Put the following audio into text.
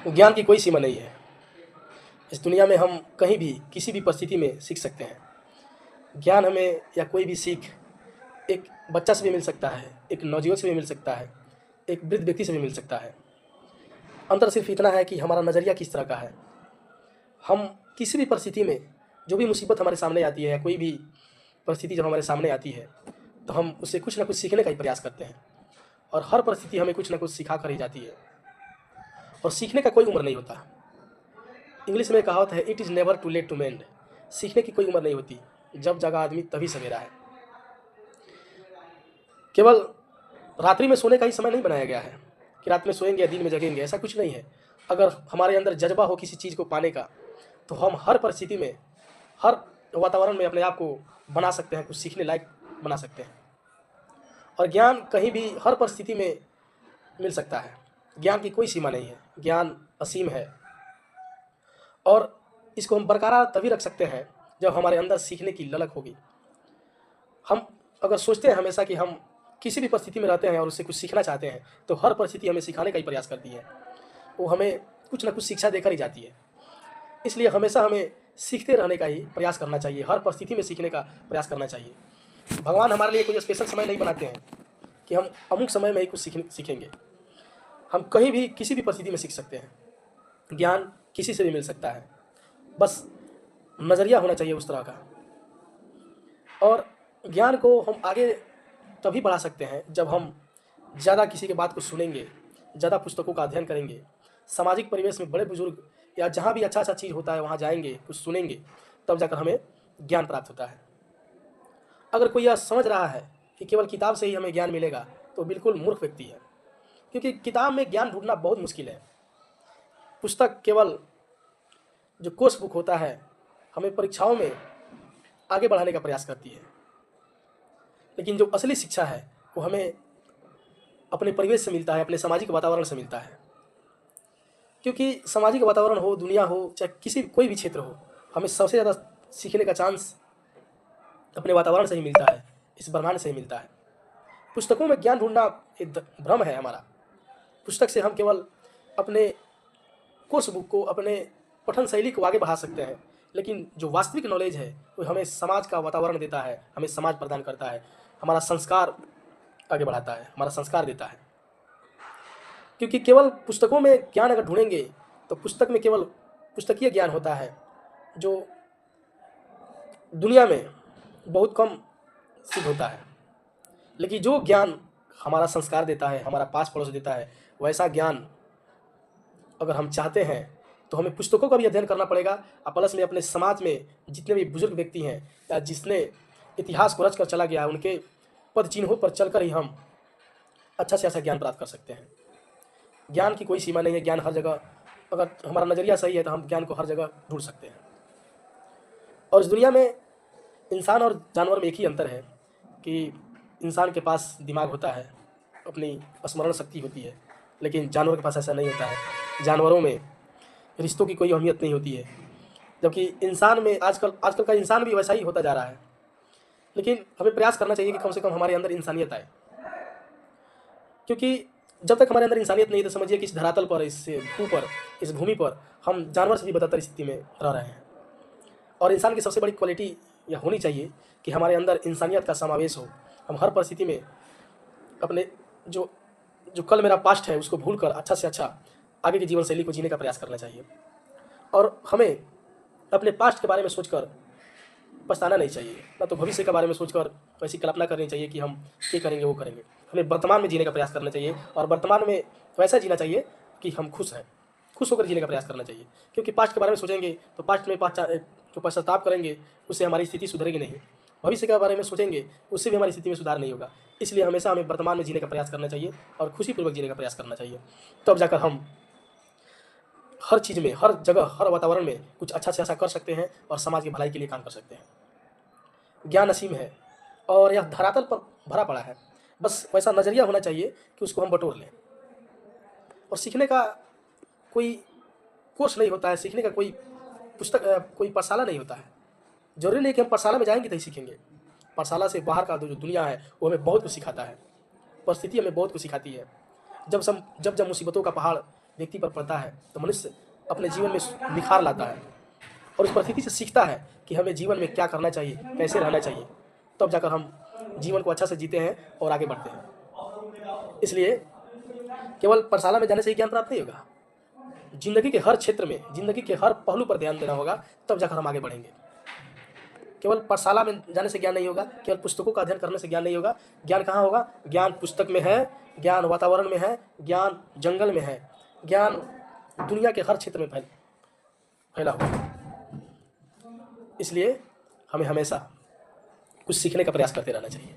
ज्ञान की कोई सीमा नहीं है। इस दुनिया में हम कहीं भी किसी भी परिस्थिति में सीख सकते हैं। ज्ञान हमें या कोई भी सीख एक बच्चा से भी मिल सकता है, एक नवजुवक से भी मिल सकता है, एक वृद्ध व्यक्ति से भी मिल सकता है। अंतर सिर्फ इतना है कि हमारा नज़रिया किस तरह का है। हम किसी भी परिस्थिति में जो भी मुसीबत हमारे सामने आती है या कोई भी परिस्थिति जब हमारे सामने आती है तो हम उससे कुछ ना कुछ सीखने का ही प्रयास करते हैं। और हर परिस्थिति हमें कुछ ना कुछ सिखा कर ही जाती है। और सीखने का कोई उम्र नहीं होता। इंग्लिश में कहावत है, it is never too late to mend. सीखने की कोई उम्र नहीं होती। जब जगा आदमी तभी सवेरा है। केवल रात्रि में सोने का ही समय नहीं बनाया गया है कि रात में सोएंगे या दिन में जगेंगे, ऐसा कुछ नहीं है। अगर हमारे अंदर जज्बा हो किसी चीज़ को पाने का तो हम हर परिस्थिति में, हर वातावरण में अपने आप को बना सकते हैं, कुछ सीखने लायक बना सकते हैं। और ज्ञान कहीं भी हर परिस्थिति में मिल सकता है। ज्ञान की कोई सीमा नहीं है। ज्ञान असीम है और इसको हम बरकरार तभी रख सकते हैं जब हमारे अंदर सीखने की ललक होगी। हम अगर सोचते हैं हमेशा कि हम किसी भी परिस्थिति में रहते हैं और उससे कुछ सीखना चाहते हैं तो हर परिस्थिति हमें सिखाने का ही प्रयास करती है। वो हमें कुछ ना कुछ शिक्षा देकर ही जाती है। इसलिए हमेशा हमें सीखते रहने का ही प्रयास करना चाहिए। हर परिस्थिति में सीखने का प्रयास करना चाहिए। भगवान हमारे लिए कोई स्पेशल समय नहीं बनाते हैं कि हम अमुक समय में ही कुछ सीखेंगे। हम कहीं भी किसी भी परिस्थिति में सीख सकते हैं। ज्ञान किसी से भी मिल सकता है, बस नज़रिया होना चाहिए उस तरह का। और ज्ञान को हम आगे तभी बढ़ा सकते हैं जब हम ज़्यादा किसी की बात को सुनेंगे, ज़्यादा पुस्तकों का अध्ययन करेंगे, सामाजिक परिवेश में बड़े बुजुर्ग या जहाँ भी अच्छा चीज़ होता है वहाँ जाएंगे, कुछ सुनेंगे, तब जाकर हमें ज्ञान प्राप्त होता है। अगर कोई यह समझ रहा है कि केवल किताब से ही हमें ज्ञान मिलेगा तो बिल्कुल मूर्ख व्यक्ति है। क्योंकि किताब में ज्ञान ढूंढना बहुत मुश्किल है। पुस्तक केवल जो कोर्स बुक होता है हमें परीक्षाओं में आगे बढ़ाने का प्रयास करती है, लेकिन जो असली शिक्षा है वो हमें अपने परिवेश से मिलता है, अपने सामाजिक वातावरण से मिलता है। क्योंकि सामाजिक वातावरण हो, दुनिया हो, चाहे किसी कोई भी क्षेत्र हो, हमें सबसे ज़्यादा सीखने का चांस अपने वातावरण से ही मिलता है, इस ब्रह्मांड से ही मिलता है। पुस्तकों में ज्ञान ढूंढना एक भ्रम है हमारा। पुस्तक से हम केवल अपने कोर्स बुक को, अपने पठन शैली को आगे बढ़ा सकते हैं, लेकिन जो वास्तविक नॉलेज है वो हमें समाज का वातावरण देता है, हमें समाज प्रदान करता है, हमारा संस्कार आगे बढ़ाता है, हमारा संस्कार देता है। क्योंकि केवल पुस्तकों में ज्ञान अगर ढूंढेंगे तो पुस्तक में केवल पुस्तकीय ज्ञान होता है जो दुनिया में बहुत कम सिद्ध होता है। लेकिन जो ज्ञान हमारा संस्कार देता है, हमारा पास पड़ोस देता है, वैसा ज्ञान अगर हम चाहते हैं तो हमें पुस्तकों का भी अध्ययन करना पड़ेगा और प्लस में अपने समाज में जितने भी बुजुर्ग व्यक्ति हैं या जिसने इतिहास को रच कर चला गया, उनके पद चिन्हों पर चलकर ही हम अच्छा से अच्छा ज्ञान प्राप्त कर सकते हैं। ज्ञान की कोई सीमा नहीं है। ज्ञान हर जगह, अगर हमारा नज़रिया सही है तो हम ज्ञान को हर जगह ढूंढ सकते हैं। और इस दुनिया में इंसान और जानवर में एक ही अंतर है कि इंसान के पास दिमाग होता है, अपनी स्मरण शक्ति होती है, लेकिन जानवर के पास ऐसा नहीं होता है। जानवरों में रिश्तों की कोई अहमियत नहीं होती है, जबकि इंसान में आजकल का इंसान भी वैसा ही होता जा रहा है। लेकिन हमें प्रयास करना चाहिए कि कम से कम हमारे अंदर इंसानियत आए। क्योंकि जब तक हमारे अंदर इंसानियत नहीं तो समझिए कि इस धरातल पर, इस भूमि पर हम जानवर से भी बदतर स्थिति में रह रहे हैं। और इंसान की सबसे बड़ी क्वालिटी यह होनी चाहिए कि हमारे अंदर इंसानियत का समावेश हो। हम हर परिस्थिति में अपने जो कल मेरा पास्ट है उसको भूलकर अच्छा से अच्छा आगे की जीवन शैली को जीने का प्रयास करना चाहिए। और हमें अपने पास्ट के बारे में सोचकर पछताना नहीं चाहिए, ना तो भविष्य के बारे में सोचकर ऐसी कल्पना करनी चाहिए कि हम ये करेंगे वो करेंगे। हमें वर्तमान में जीने का प्रयास करना चाहिए और वर्तमान में वैसा जीना चाहिए कि हम खुश हैं, खुश होकर जीने का प्रयास करना चाहिए। क्योंकि पास्ट के बारे में सोचेंगे तो पास्ट में जो पश्चाताप करेंगे उससे हमारी स्थिति सुधरेगी नहीं। भविष्य के बारे में सोचेंगे उससे भी हमारी स्थिति में सुधार नहीं होगा। इसलिए हमेशा हमें वर्तमान में जीने का प्रयास करना चाहिए और खुशीपूर्वक जीने का प्रयास करना चाहिए। तब जाकर हम हर चीज़ में, हर जगह, हर वातावरण में कुछ अच्छा से अच्छा कर सकते हैं और समाज की भलाई के लिए काम कर सकते हैं। ज्ञान असीम है और यह धरातल पर भरा पड़ा है। बस वैसा नज़रिया होना चाहिए कि उसको हम बटोर लें। और सीखने का कोई कोर्स नहीं होता है, सीखने का कोई कोई पाठशाला नहीं होता है। जरूरी नहीं कि हम पाठशाला में जाएंगे तो ही सीखेंगे। पाठशाला से बाहर का जो दुनिया है वो हमें बहुत कुछ सिखाता है। परिस्थिति हमें बहुत कुछ सिखाती है। जब मुसीबतों का पहाड़ व्यक्ति पर पड़ता है तो मनुष्य अपने जीवन में निखार लाता है और उस परिस्थिति से सीखता है कि हमें जीवन में क्या करना चाहिए, कैसे रहना चाहिए, तब जाकर हम जीवन को अच्छा से जीते हैं और आगे बढ़ते हैं। इसलिए केवल पाठशाला में जाने से ही ज्ञान प्राप्त नहीं होगा, जिंदगी के हर क्षेत्र में, जिंदगी के हर पहलू पर ध्यान देना होगा, तब जाकर हम आगे बढ़ेंगे। केवल पाठशाला में जाने से ज्ञान नहीं होगा, केवल पुस्तकों का अध्ययन करने से ज्ञान नहीं होगा। ज्ञान कहाँ होगा? ज्ञान पुस्तक में है, ज्ञान वातावरण में है, ज्ञान जंगल में है, ज्ञान दुनिया के हर क्षेत्र में फैला हुआ। इसलिए हमें हमेशा कुछ सीखने का प्रयास करते रहना चाहिए।